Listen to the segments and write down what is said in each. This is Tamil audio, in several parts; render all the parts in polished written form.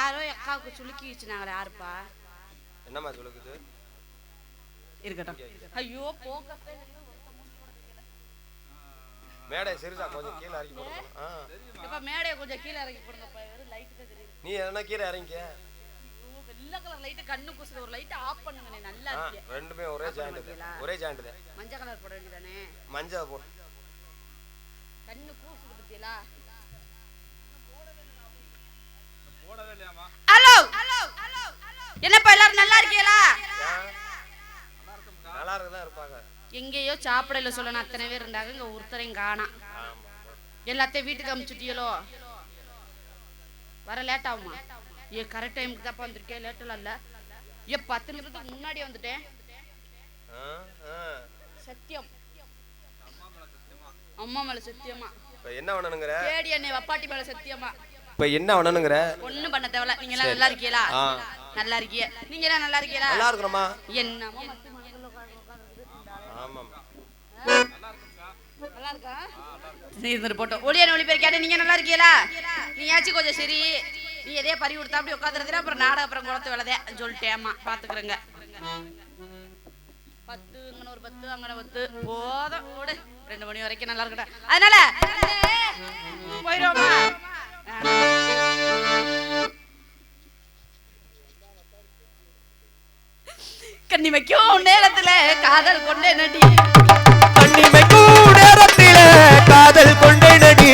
யாரோ அக்காவுக்கு சுளுக்கி வச்சுனாங்களே யாருப்பா? என்னம்மா சுளுக்குது? இருக்கட்டும். ஐயோ போகப்பே மேடை சிறுசா கொஞ்சம் கீழே இறக்கி போடுங்க. இப்ப மேடையை கொஞ்சம் கீழே இறக்கி போடுங்கப்பா. வெறும் லைட் தான் தெரியுது. நீ என்ன கீழே இறங்கிக்க. ஐயோ வெள்ளை கலர் லைட் கண்ணு குசுது. ஒரு லைட் ஆஃப் பண்ணுங்க. நல்லா இருக்கு. ரெண்டுமே ஒரே ஜாயிண்ட். ஒரே ஜாயிண்ட் தான். மஞ்சள் கலர் போட வேண்டியதானே? மஞ்சள் போடு. கண்ணு கூசுது பத்தியலா? ஹலோ என்னப்பா எல்லாரும் நல்லா இருக்கீங்களா? நல்லா இருக்குதான் இருப்பாங்க. எங்கேயோ சாப்பிடல சொல்லணும். அத்தனை பேர் இருந்தாங்க. இங்க ஒருத்தரையும் காணோம். எல்லாத்தையும் வீட்டுக்கு அனுப்பிச்சுட்டியலோ? வர லேட் ஆகுமா? கரெக்ட் டைமுக்கு தான் வந்திருக்கேன். லேட்டெல்லாம் இல்லை. 10 நிமிஷத்துக்கு முன்னாடியே வந்துட்டேன். சத்தியம் அம்மா மேல சத்தியமா. என்ன பண்ணணுங்கற? கேடி அண்ணே வப்பாட்டி மேல சத்தியமா. இப்ப என்ன பண்ணணுங்கற? ஒண்ணும் பண்ண தேவல. நீங்க எல்லாம் நல்லா இருக்கீங்களா? நல்லா இருக்கீங்க. நீங்க எல்லாம் நல்லா இருக்கீங்களா? நல்லா இருக்கறோமா. என்னமா ஆமாமா நல்லா இருக்கா? நீ இந்த போட்டோ ஒளியான ஒளி பேர் கேட்ட. நீங்க நல்லா இருக்கீங்களா? நீ ஆச்சு கொஞ்சம் சரி. நீ எதையே பறி கொடுத்தா அப்படி உட்காந்துருந்தா அப்புறம் நாடகம் அப்புறம் குளத்து வேலைதே சொல்லிட்டேம்மா. பாத்துக்கிறேங்க. 10 இங்கே ஒரு 10 அங்கே 10 போதும். ஓடு 2 மணி வரைக்கும் நல்லா இருக்கட்டும். அதனால போயிடுவோமா? கண்ணி வைக்கும் நேரத்துல காதல் கொண்டே நடி. கண்ணி வைக்கும் நேரத்துல காதல் கொண்டே நடி.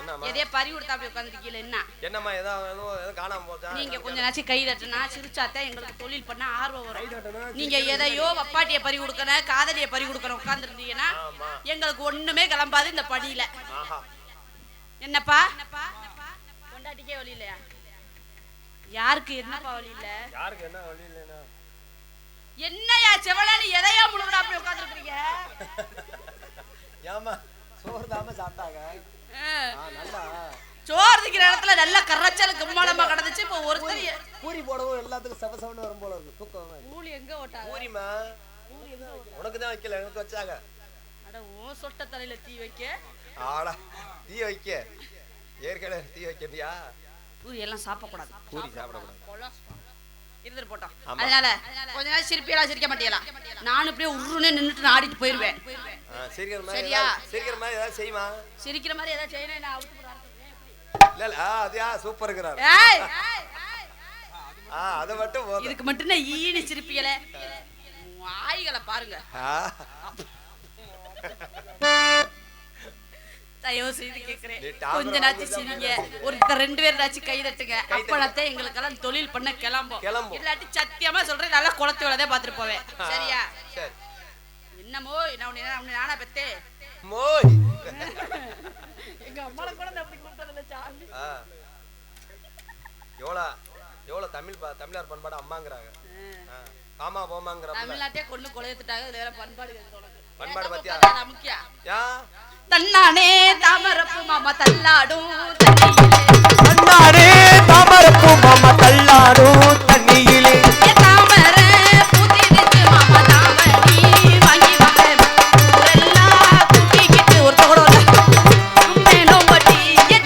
என்னம்மா எதே பறி கொடுத்தா அப்படி உட்காந்துருக்கீல என்ன என்னம்மா ஏதோ காணாம போச்சா நீங்க கொஞ்ச நாச்சு கை தட்டுனா சிரிச்சாத்தான் எங்களுக்கு தொழில் பண்ண ஆர்வம் வரும் நீங்க எதையோ வப்பாட்டிய பறி கொடுக்கணும் காதலிய பறி கொடுக்கணும் உட்காந்துருந்தீங்கன்னா எங்களுக்கு ஒண்ணுமே கிளம்பாது இந்த படியில என்னப்பா கொண்டாட்டிக்கே வழி இல்லையா யாருக்கு என்னப்பா வழி இல்ல யாருக்கு என்ன வழி இல்லைன்னா என்னையா செவலன்னு எதையோ முழுவதும் அப்படி உட்காந்துருக்கீங்க ஏமா சோறு தாம சாப்பிட்டாங்க நல்லா சோறு திக்கிற இடத்துல நல்லா கரைச்சல் கும்மாளமா கிடந்துச்சு இப்போ ஒருத்தர் பூரி போடவும் எல்லாத்துக்கும் சபசவன்னு வரும் போல இருக்கு தூக்கம் பூரி எங்க ஓட்டாங்க பூரிமா உனக்கு தான் வைக்கல எனக்கு வச்சாங்க அட ஓ சொட்ட தலையில தீ வைக்க ஆடா தீ வைக்க ஏற்கனவே தீ வைக்கறியா பூரி எல்லாம் சாப்பிடக்கூடாது பூரி சாப்பிடக்கூடாது இருந்துட்டு போட்டோம் அதனால கொஞ்ச நாள் சிரிப்பியெல்லாம் சிரிக்க மாட்டீங்களா நானும் இப்படியே உருன்னு நின்னுட்டு ஆடிட்டு போயிருவேன் சரியா சிரிக்கிற மாதிரி ஏதாவது செய்யுமா சிரிக்கிற மாதிரி ஏதாவது செய்யணும் நான் அவுத்து போறேன் இல்ல அதுயா சூப்பர் இருக்கிறார் அத மட்டும் இதுக்கு மட்டும் ஈனி சிரிப்பியல ஆய்களை பாருங்க தயவு செய்து கேக்குறேன் கொஞ்ச நாச்சு சிரிங்க ஒரு ரெண்டு பேராச்சும் கை தட்டுங்க அப்பளத்தை எங்களுக்கெல்லாம் தொழில் பண்ண கிளம்பும் இல்லாட்டி சத்தியமா சொல்றேன் நல்லா குளத்து வேலைதான் பாத்துட்டு போவேன் சரியா என்னமோ நானா பெத்தே மோய் எங்க அம்மால கூட அப்படி கூப்பிட்டதில்ல சாமி எவ்வளவு தமிழர் பண்பாடு அம்மாங்கறாங்க ஆமா போமாங்கற தமிழ்நாட்டே கொண்டு கொலையத்துட்டாங்க இதுல வேற பண்பாடு பண்பாடு பத்தியா முக்கியம் யா தன்னானே தாமரப்பு மாமா தள்ளாடும் தன்னானே தாமரப்பு மாமா தள்ளாடும் தண்ணியிலே தாமர பூத்திருச்சு மாமா தாமணி வாங்கி வாங்க ஊரெல்லாம் குட்டிக்கிட்டு ஒரு தோடோல மேலும் பட்டி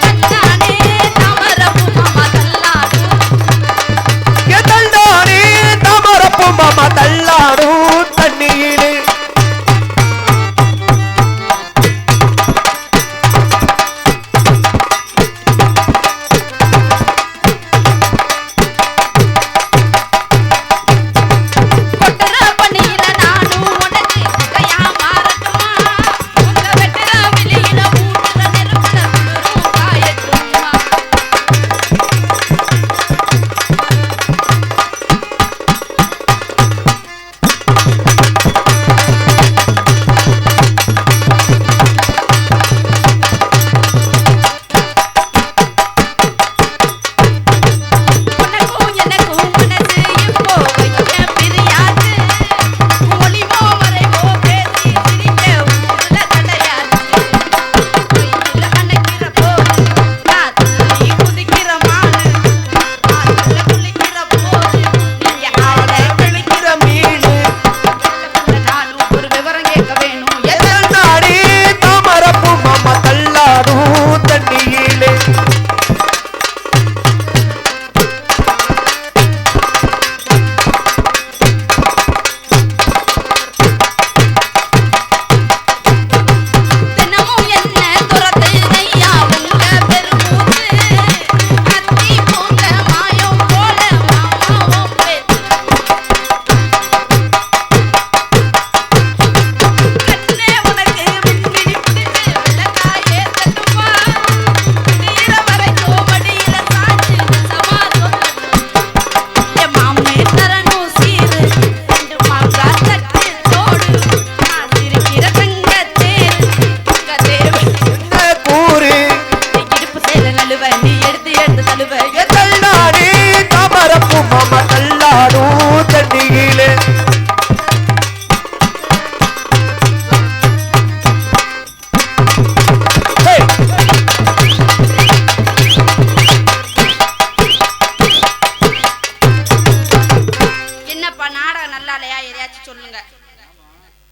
தன்னானே தாமரப்பு மாமா தள்ளாடும் தன்னானே தாமரப்பு மாமா தள்ளாடும் தண்ணியிலே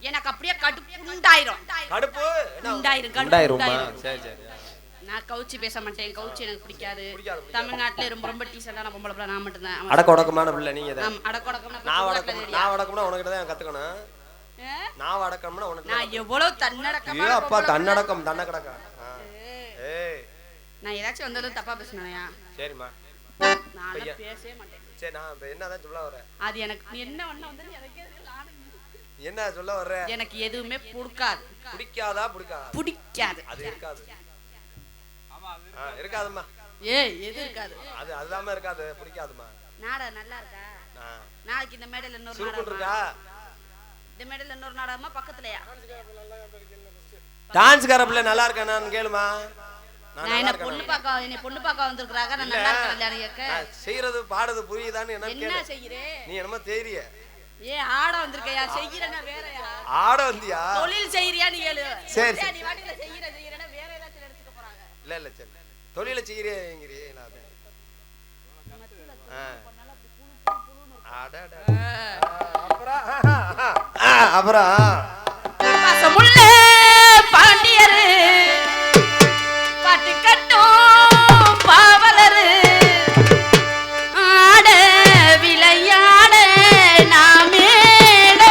எனக்கு அப்படியே கடுப்பு உண்டாயிரும். கடுப்பு உண்டாயிரும். சரி சரி. நான் கவுச்சி பேச மாட்டேன். கவுச்சி எனக்கு பிடிக்காது. தமிழ்நாட்டுல ரொம்ப ரொம்ப டீசென்ட்டான பொம்பளை பிள்ளை நான் மட்டும் தான். அடக்கொடக்கமான பிள்ளை நீங்க தான். ஆமா அடக்கொடக்கமான. நான் அடக்கம்னா உனக்கிட்ட தான் கத்துக்கணும். நான் அடக்கம்னா உனக்கு. நான் எவ்வளவு தன்னடக்கமா. ஏய் அப்பா தன்னடக்கம் தன்னடக்க. ஏய் நான் ஏதாச்சும் வந்தாலும் தப்பா பேசுனேயா? சரிம்மா. நான் பேசவே மாட்டேன். சரி நான் இப்ப என்னதான் சொல்ல வரேன்? அது எனக்கு நீ என்ன வண்ண வந்து எனக்கே என்ன சொல்ல வர்ற? எனக்கு எதுவுமே பிடிக்காது. பிடிக்காதா? பிடிக்காது. பிடிக்காது. அது இருக்காது. இருக்காதுமா. ஏய் எது இருக்காது? அதுதாம்மா இருக்காது, பிடிக்காதுமா. நாடகம் நல்லா இருக்கா? நாளைக்கு இந்த மேடையில இன்னொரு நாடகம் இருக்கா? இந்த மேடையில இன்னொரு நாடகமா பக்கத்துலயா? டான்ஸ் கரப்ல நல்லா இருக்கானு கேளுமா. நான் என்ன பொண்ணு பார்க்க வந்திருக்கறாங்க. நான் நல்லா இருக்கேன் கேக்க. செய்யறது பாடுறது புரியுதான்னு என்ன கேளு. என்ன செய்யறே? நீ என்னமோ தெரிய. ஆட வந்திருக்கையா? செய்யறனா வேறயா? ஆட வந்தியா? தொழில் செய்யறியா நீ கேளு. சரி நீ வாட்டில செய்யறனா வேற ஏதாச்சும் எடுத்துக்க போறாங்க. இல்ல சரி. தொழில செய்யறீங்கறீ நான். அப்புறம் பாசமுள்ள பாண்டியரு பாட்டு கட்டும் பாவலரு ஆட விளையாட நாமேட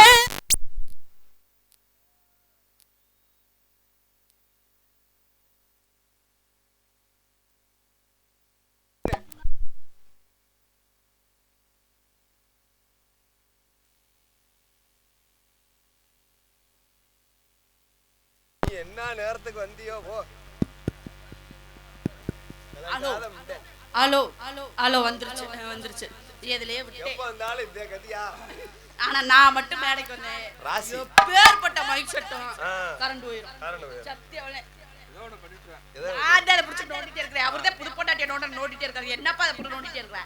என்ன நேரத்துக்கு வந்தியோ போ. ஹலோ வந்துருச்சு எதுலயே விட்டேன். எப்ப வந்தாலும் இந்த கதியா. ஆனா நான் மட்டும் மேடைக்கு வந்தேன். ராசி பேர்பட்ட மைக் செட்டும் கரண்ட் போயிடும். சத்தியவளே இதோட பண்ணிட்டேன். ஆடால புடிச்சு நோண்டிட்டே இருக்கறேன். அவர்தே புது பொண்டாட்டிய நோண்டிட்டே இருக்காரு. என்னப்பா அத புடி நோண்டிட்டே இருக்கற?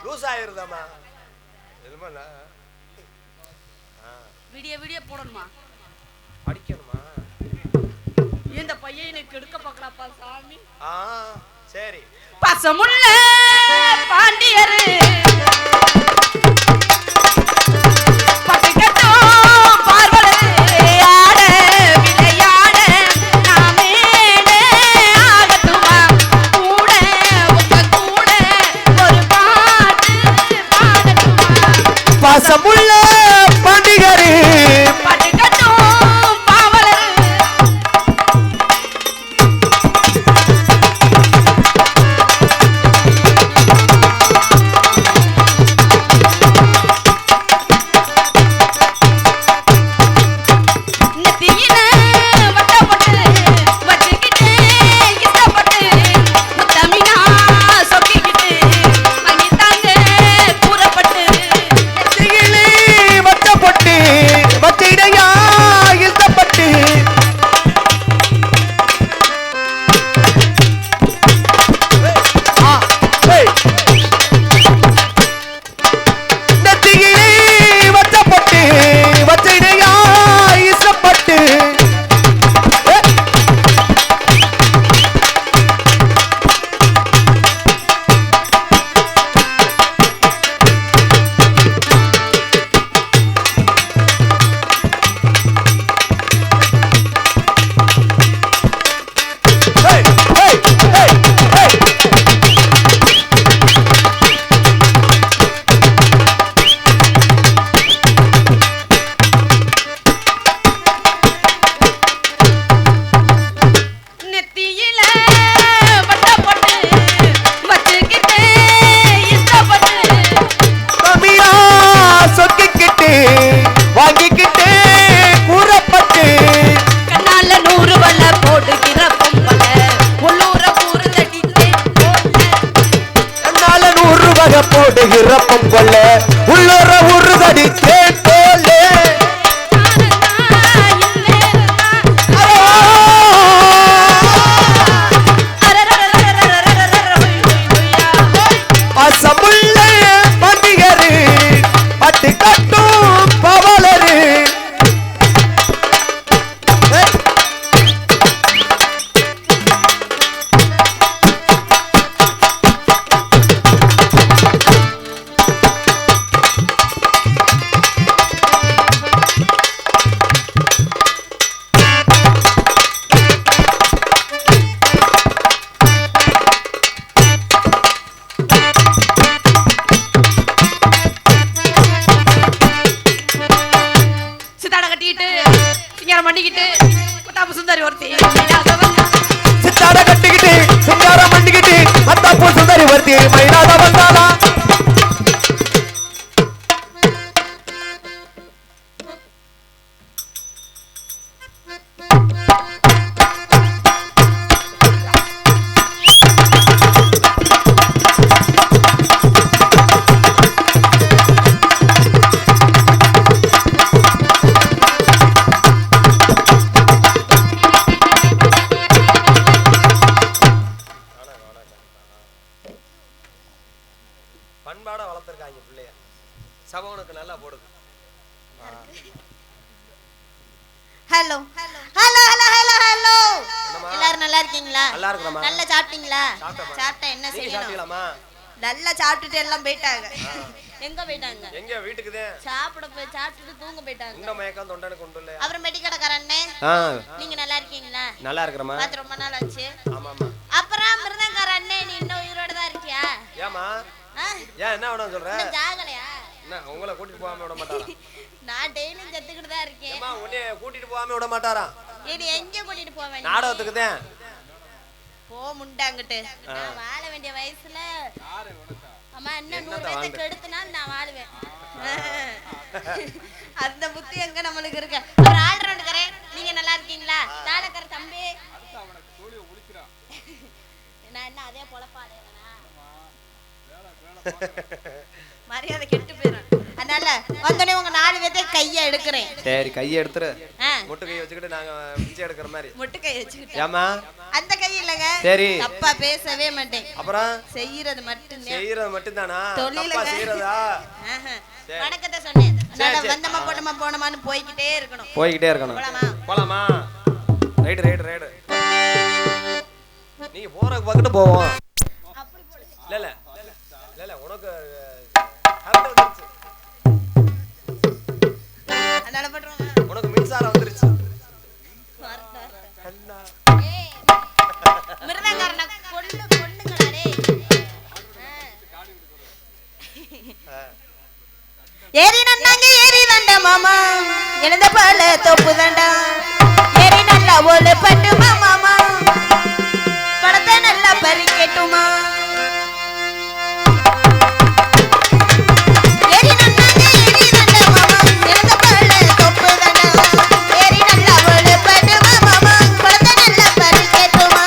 லூஸ் ஆயிருதாமா. எதுமல வீடியோ போடணுமா? அடிக்கணுமா? இந்த பையன் எனக்கு எடுக்க பார்க்கறாப்பா சாமி. சரி. பாசமுள்ள பாண்டியரு பட்டக்கட்டோ பார்வலரு ஆட விளையாட நாமேட ஆகட்டுமா கூட உங்க கூட ஒரு பாட்டு பாடட்டுமா? பாசமுள்ள பாண்டியரு பட்டக்கட்டோ பாவலரு போடுகிற பொங்கல உள்ளர உருதடி கேட்டோலே அசமுள்ள பண்டிகரு பட்டு கட்டும் பவலரு பண்பாடா வளர்த்துருக்காங்க பிள்ளைய. சபவனுக்கு நல்லா போடுது. Hello hello hello hello hello எல்லாரும் நல்லா இருக்கீங்களா? நல்லா இருக்கறமா. நல்லா சாப்பிட்டீங்களா? சாப்பிட்டேன். என்ன செய்யணும்? சாப்பிட்டீங்களாமா? நல்லா சாப்பிட்டுட்டு எல்லாம் போயிட்டாங்க. எங்க போயிட்டாங்க? எங்க வீட்டுக்கு தான். சாப்பிட்டுட்டு தூங்க போயிட்டாங்க. இந்த மயக்கம் தொண்டனை கொண்டு இல்ல. அப்புறம் மெடிக்கடக்காரண்ணே நீங்க நல்லா இருக்கீங்களா? நல்லா இருக்கறமா. பாத்து ரொம்ப நாள் ஆச்சு. ஆமாமா. அப்புறம் மிருதங்காரண்ணே நீ இன்னும் உயிரோட தான் இருக்கியா? ஏமா? ஏன் என்ன வேணும் சொல்ற? ஜாகலையா? என்ன உங்களை கூட்டிட்டு போகாம விட மாட்டாரா? நான் டெய்லியும் செத்துக்கிட்டு தான் இருக்கேன். அம்மா உன்னை கூட்டிட்டு போகாம விட மாட்டாரா? இது எங்க கூட்டிட்டு போவேன்? நாடகத்துக்கு தான். போ முண்டாங்கிட்டு. நான் வாழ வேண்டிய வயசுல அம்மா என்ன 100 பேருக்கு கெடுத்துனா நான் வாழுவேன். அந்த புத்தி எங்க நம்மளுக்கு இருக்கு? ஒரு ஆல் ரவுண்ட் கரேன். நீங்க நல்லா இருக்கீங்களா? தாளக்கர தம்பி. நான் என்ன அதே பொளப்பாளேனா? மரியாதை கெட்டு போயிரும். அதனால வந்தனே உங்க 4 பேத்தை கைய எடுக்கறேன். சரி கைய எடுத்துரு. முட்டு கை வச்சுக்கிட்டு நாங்க பிச்சை எடுக்கிற மாதிரி. முட்டு கை வச்சுக்கிட்டு. ஏமா? அந்த கை இல்லங்க. சரி. தப்பா பேசவே மாட்டேன். அப்புறம் செய்யிறது மட்டும்தான். செய்யிறது மட்டும்தானா? தப்பா செய்யிறதா? வணக்கத்தை சொன்னேன். அதனால வந்தமா போனமான்னு போய்க்கிட்டே இருக்கணும். போலாமா? ரைட். நீங்க போறதுக்கு பக்கத்து போவோம். அப்படி போடு. இல்ல உனக்கு கரண்ட் வந்துருச்சு. அதனால பண்றோம். உனக்கு மின்சாரம் வந்துருச்சு. அண்ணா. ஏய். மிருதங்காரன கொல்லுங்கடா டேய். ஏரி நன்னாங்க ஏரி தண்ட மாமா எழுந்த பால தொப்பு தண்டா ஏரி நல்லா ஓல பட்டுமா மாமா படத்தை நல்லா பறிக்கட்டுமா ஏரி நன்னாங்க ஏரி தண்ட மாமா எழுந்த பால தொப்பு தண்டா ஏரி நல்லா ஓல பட்டுமா மாமா படத்தை நல்லா பறிக்கட்டுமா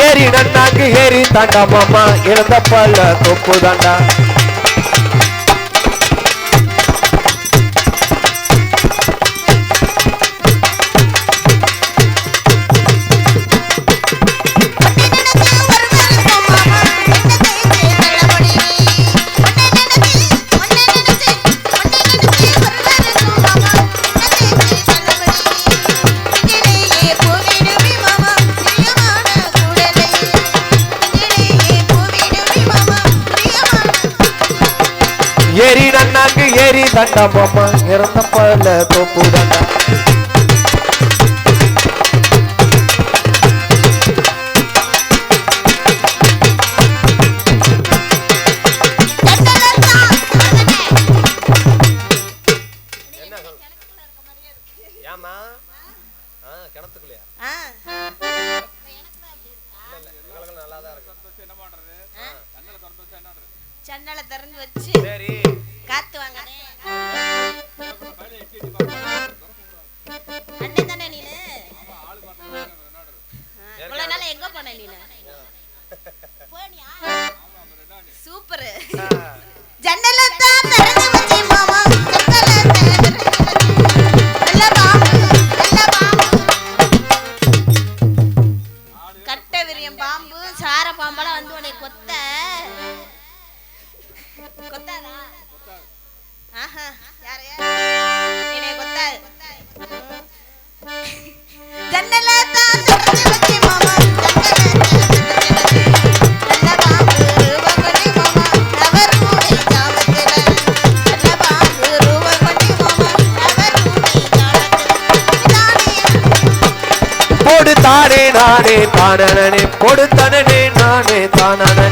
ஏரி நன்னாக்கு ஏரி தாண்டா மாமா இழந்த பல்ல தொப்பு தாண்டா ஏரி நன்னாக்கு ஏரி தாண்டா மாமா இறந்த பல்ல தொப்பு தாண்டா ஏமா? கிணத்துக்குள்ளையா? நல்லாதான் இருக்கு. சன்னலை திறந்து வச்சு சரி காத்து வாங்க அண்ணே தானே நீனு இவ்வளவு நாள் எங்க போன நீனு போனியா சூப்பர் ஜன்னலை தான் திறந்து வச்சு மாமா கட்டை விரியம் பாம்பு சார பாம்பெல்லாம் வந்து உன்னை கொத்தாதா ஆஹா யாரையா என்னை கொத்தாது ஜன்னல தான் திறந்து வச்சு மாமா நல்ல பாம்பு ரூபங்கொண்டி மாமா அவர் மூடி ஜாமத்துல நல்ல பாம்பு ரூபங்கொண்டி மாமா அவர் மூடி ஜாமத்துல போடு தானே நானே தானனே போடு தனனே நானே தானனே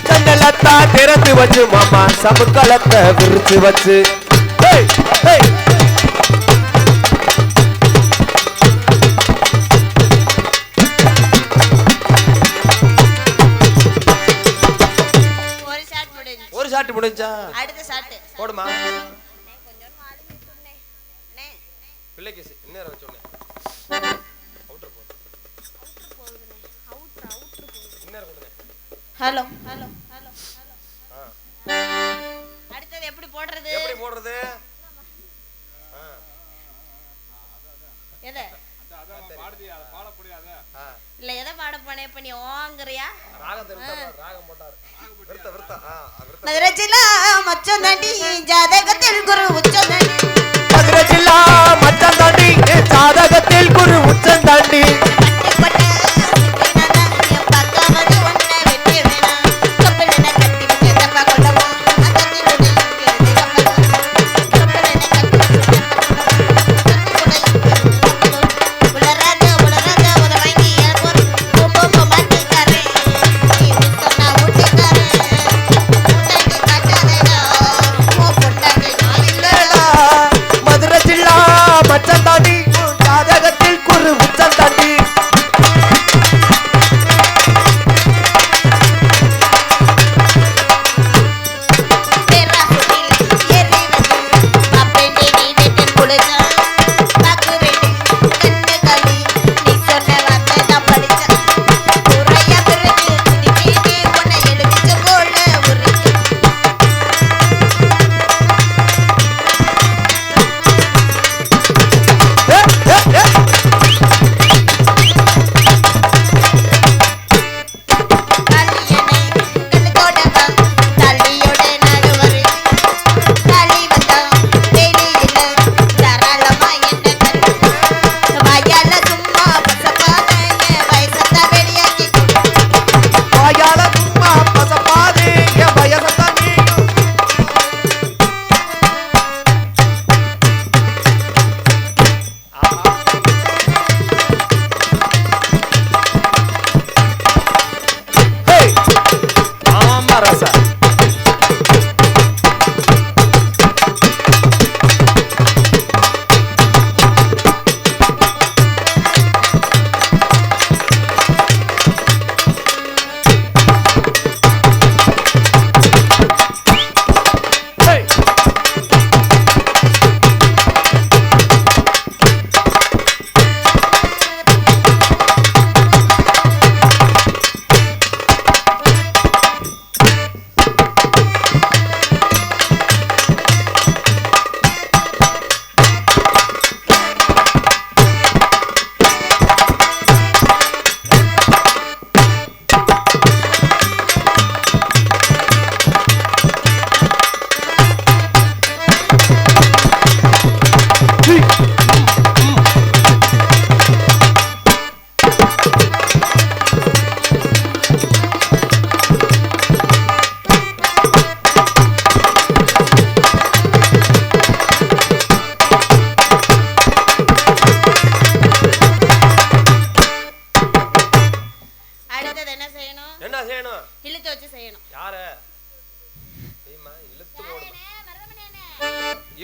ஜன்னலத்தா திறந்து வச்சு மாமா சமுக்களத்தை விரிச்சு வச்சு ஒரு ஷாட் முடிஞ்சா அடுத்த ஷாட் போடுமா பிள்ளைக்கு இன்னேற வச்சோனே அவுட்டர் போகுதுனே இன்னேற கொடுங்க ஹலோ அடுத்தது எப்படி போடுறது போடுறது இல்ல எதை பாட போனே இப்ப நீ ஓங்கறியா மதுரை ஜில்லா மச்சம் தாண்டி ஜாதகத்தில் குரு உச்சம் தாண்டி மதுரை ஜில்லா மச்சம் தாண்டி ஜாதகத்தில் குரு உச்சம் தாண்டி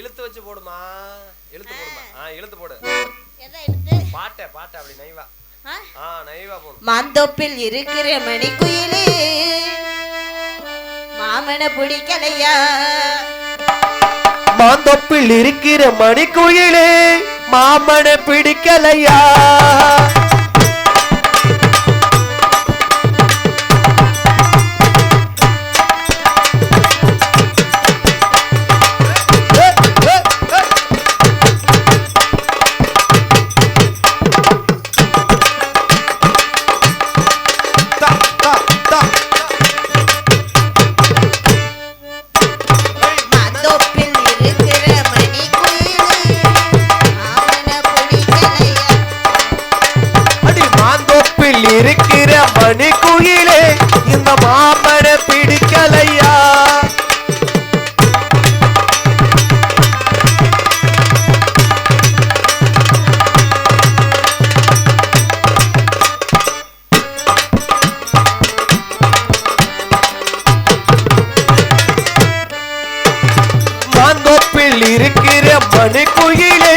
இழுத்து வச்சு போடுமா இழுத்து போடுமா இழுத்து போடு எதை இழுத்து பாட்டை பாட்டை அப்படி நைவா நைவா போடு மாந்தோப்பில் இருக்கிற மணிக்குயிலே மாமன பிடிக்கலையா மாந்தோப்பில் இருக்கிற மணிக்குயிலே மாமன பிடிக்கலையா இருக்கிற மணிக்குயிலே இந்த மாமன பிடிக்கலையா மாந்தோப்பில் இருக்கிற மணிக்குயிலே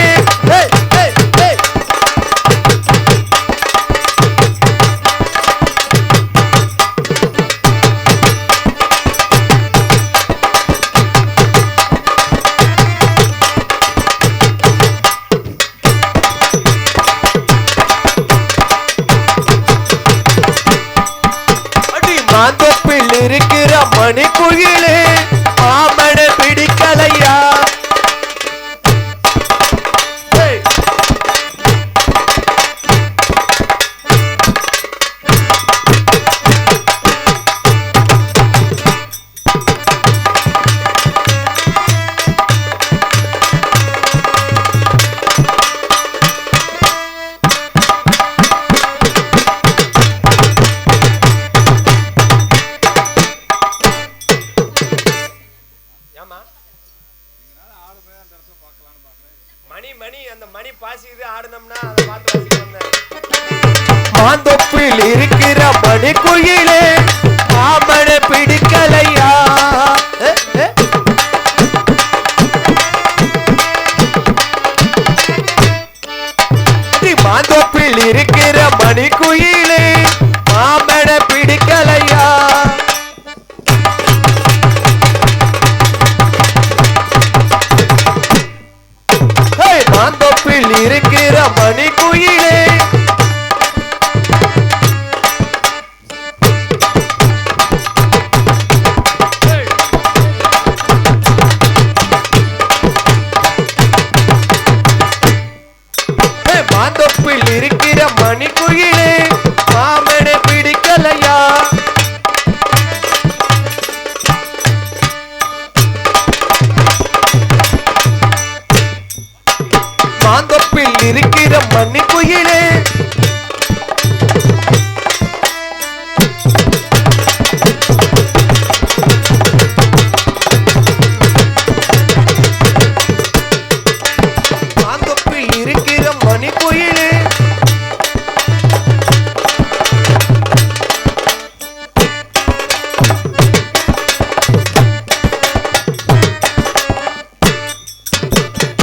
மாந்தோப்பில் இருக்கிற மணிக்குயிலே மாமன பிடிக்கலையா ஆமா மணி மணி அந்த மணி பாசிக்குது ஆடுனோம்னா அதை பார்த்து வாசிக்க வந்தேன். மாந்தொப்பில் இருக்கிற மணி குயிலே மாமன பிடிக்கலையா மாந்தொப்பில் இருக்கிற மணி குயிலே மாமன பிடிக்கலையா மாந்தொப்பில் இருக்கிற மணி குயிலே மாந்தொப்பில் இருக்கிற மணி குயிலே மாமன பிடிக்கலையா மாந்தொப்பில் இருக்கிற மணி குயிலே மாந்தொப்பில் இருக்கிற மணி குயிலே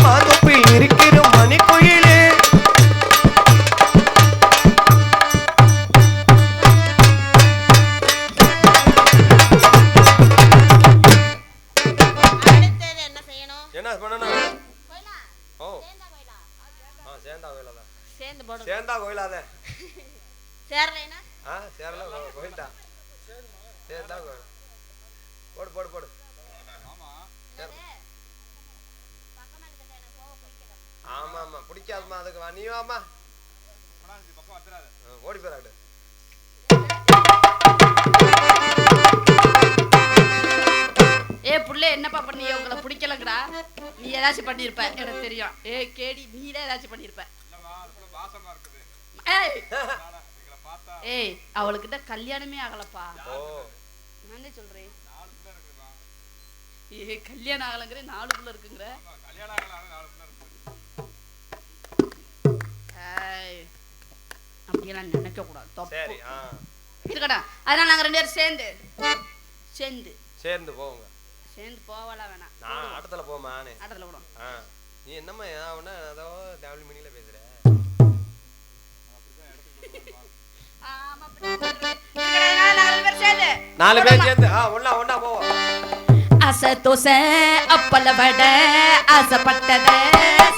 மாந்தொப்பில் இருக்கிற மணி குயிலே அடுத்தது என்ன செய்யணும்? என்ன பண்ணணும்? கோயிலா? ஓ சேர்ந்தா கோயிலா? சேந்தா கோயிலாதான் சேர்ந்து போடு. சேந்தா கோயிலாதே சேரலைனா? சேரல கோயில்டா சேந்தா கோயில் போடு போடு போடு ஆமா ஆமா பிடிக்காதுமா அதுக்கு வா நீ வாமா ஓடி போறாடு ஏ புள்ள என்னப்பா பண்ணிய உங்களை பிடிக்கலங்கடா நீ ஏதாச்சும் பண்ணிருப்ப எனக்கு தெரியும் ஏ கேடி நீ தான் ஏதாச்சும் பண்ணிருப்ப ஏய் ஏய் அவளுக்கிட்ட கல்யாணமே ஆகலப்பா நான் சொல்றேன் ஏ கல்யாணம் ஆகலங்கிற 4 புள்ள இருக்குங்கிற அப்படியெல்லாம் நினைக்க கூடாது தப்பு இருக்கடா அதனால நாங்க 2 பேரும் சேர்ந்து சேர்ந்து போவோங்க சேர்ந்து போவலாம் வேணாம் நான் ஆட்டத்துல போமா ஆட்டத்துல போடும் நீ என்னம்மா அவனா ஏதோ தேவலி மணியில பேசுற ஆமா 4 பேர் சேர்ந்து ஒண்ணா ஒண்ணா போவோம் ஆசை தோசை அப்பள வடை ஆசைப்பட்டத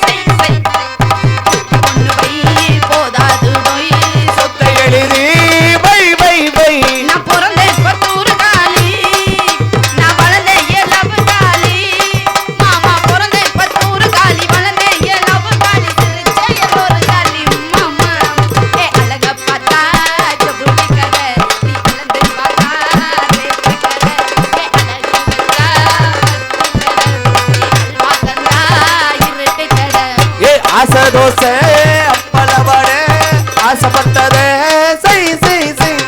செய் செய் ஒண்ணு வை போதாது நோய் சொத்தை எழுதி வை வை வை நான் பிறந்தேன் பத்தூர் காலி நான் வளர்ந்தேன் ஏலவு காலி மாமா பிறந்தேன் பத்தூர் காலி வளர்ந்தேன் ஏலவு காலி சிரிச்ச எல்லோரு காலி மாமா ஏ அழக பார்த்தா ஜபுலி கடை நீ வளர்ந்து பார்த்தா ரேப்பு கடை ஏ அழகு வந்தா வாக்கந்தா இருட்டு கடை ஏ ஆசை தோசை அப்பள வடை ஆசைப்பட்டதே செய் செய் செய்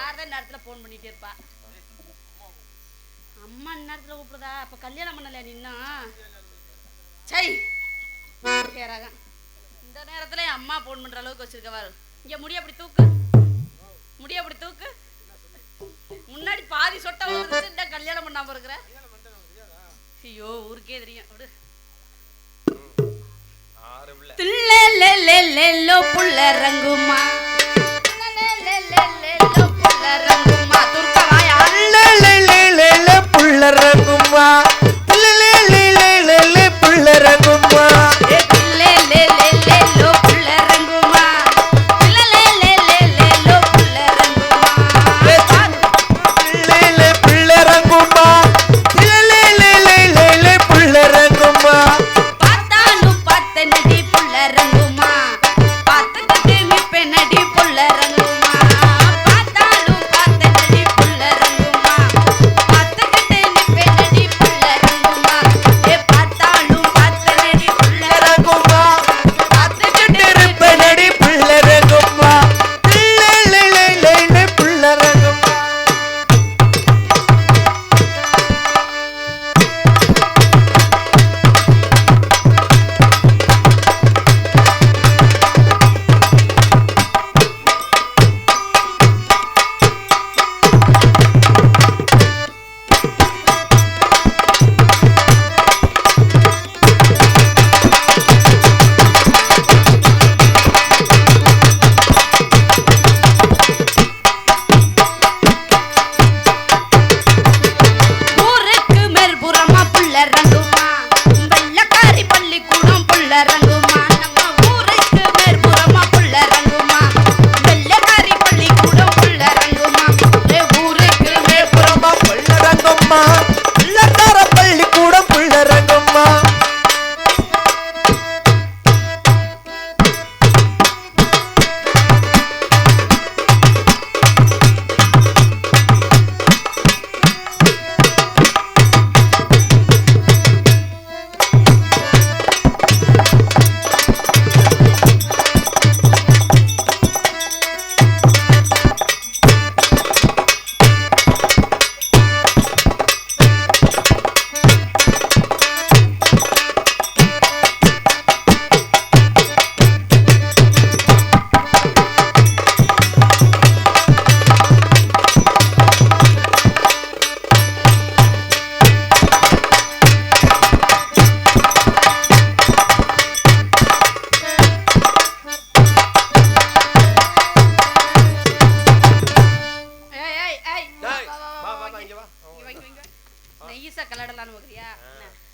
யார்தான் நேரத்துல போன் பண்ணிட்டே இருப்பா. அம்மா நேரத்துல கூப்பிடுதா? அப்ப கல்யாணம் பண்ணல நின்னா சை கேராக இந்த நேரத்துல அம்மா போன் பண்ற அளவுக்கு வச்சிருக்கவாரு. இங்க முடிய அப்படி தூக்கு, முடிய அப்படி தூக்கு. முன்னாடி பாதி சொட்ட வந்துச்சு, இந்த கல்யாணம் பண்ணாம இருக்கிற. ஐயோ ஊருக்கே தெரியும். புள்ள ரங்குமா புள்ள ரங்குமா துர்க்கவாயா புள்ள ரங்குமா புள்ள ரங்குமா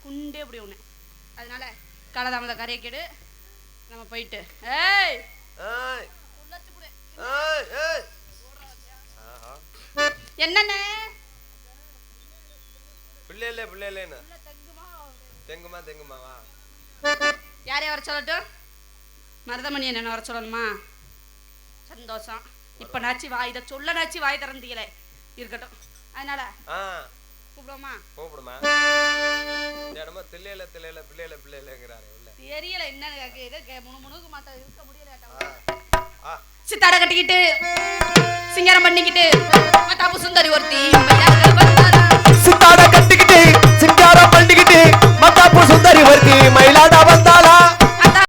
குண்டே அப்படி ஒண்ணு. அதனால காலதாமத கரையை கேடு நம்ம போயிட்டு ஏய் ஏய் என்னண்ணே பிள்ளைல தெங்குமாவா யாரைய வர சொல்லட்டும்? மருதமணி என்ன வர சொல்லணுமா? சந்தோஷம். இப்ப நாச்சி இதை சொல்ல நாச்சி வாய் திறந்தீங்களே இருக்கட்டும். அதனால கூப்பிடுமா? கூப்பிடுமா? தெரியல என்னன்னு முணுமுணுக்கு மாட்டா இருக்க முடியல. சித்தாட கட்டிக்கிட்டு சிங்காரம் பண்ணிக்கிட்டு மத்தாப்பு சுந்தரி ஒருத்தி சித்தாட கட்டிக்கிட்டு சிங்காரம் பண்ணிக்கிட்டு மத்தாப்பு சுந்தரி ஒருத்தி மயிலாட